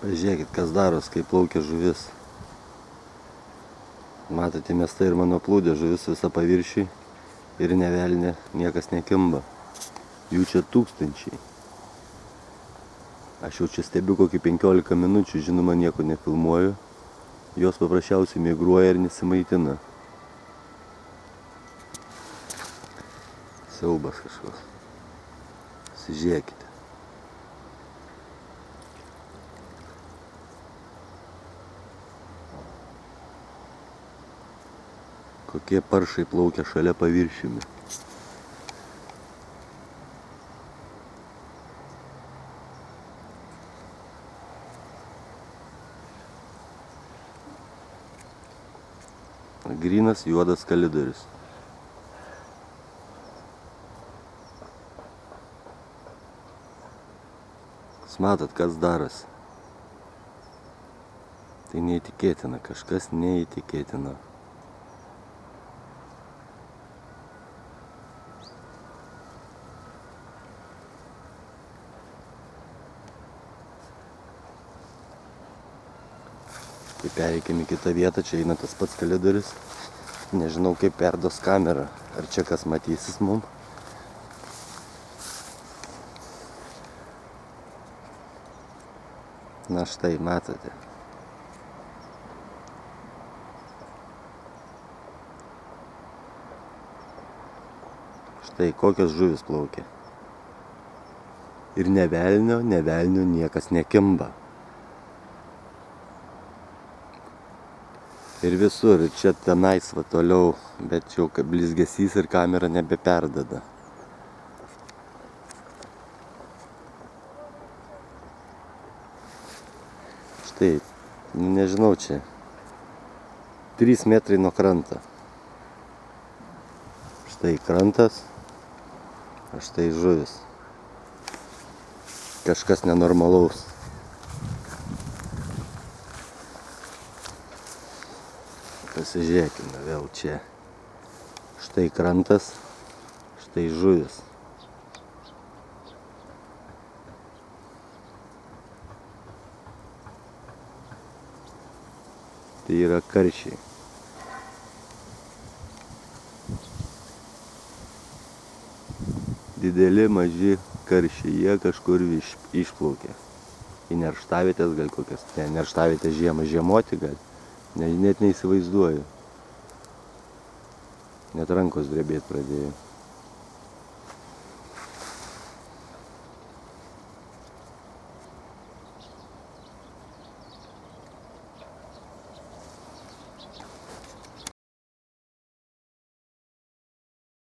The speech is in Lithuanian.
Žiūrėkit, kas daros, kai plaukia žuvis. Matote, mesta ir mano plūdė, žuvis visa paviršiui ir nė velnė niekas nekimba. Jų čia tūkstančiai. Aš jau čia stebiu kokį 15 minučių, žinoma, nieko nefilmuoju. Jos paprasčiausiai migruoja ir nesimaitina. Siaubas kažkoks. Pasižiūrėkite. Kokie paršai plaukia šalia paviršiumi. Grynas juodas kalidorius. Jūs matot, kas darosi. Tai neįtikėtina, kažkas neįtikėtina. Tai pereikim į kitą vietą, čia eina tas pats kalidorius. Nežinau, kaip perduos kamera, ar čia kas matysis mum. Na štai, matote. Štai, kokios žuvis plaukia. Ir nė velnio niekas nekimba. Ir visur, ir čia tenais va toliau, bet jau blizgesys ir kamera nebeperdada. Štai, nežinau čia, 3 metrai nuo kranto. Štai krantas, o štai žuvis. Kažkas nenormalaus. Pasižiūrėkime vėl čia. Štai krantas, štai žuvis. Tai yra karšiai. Dideli, maži karšiai, jie kažkur išplaukė. Į nerštavietės gal kokias. Ne, nerštavietės žiemoti gal. Net neįsivaizduoju. Net rankos drebėt pradėjo.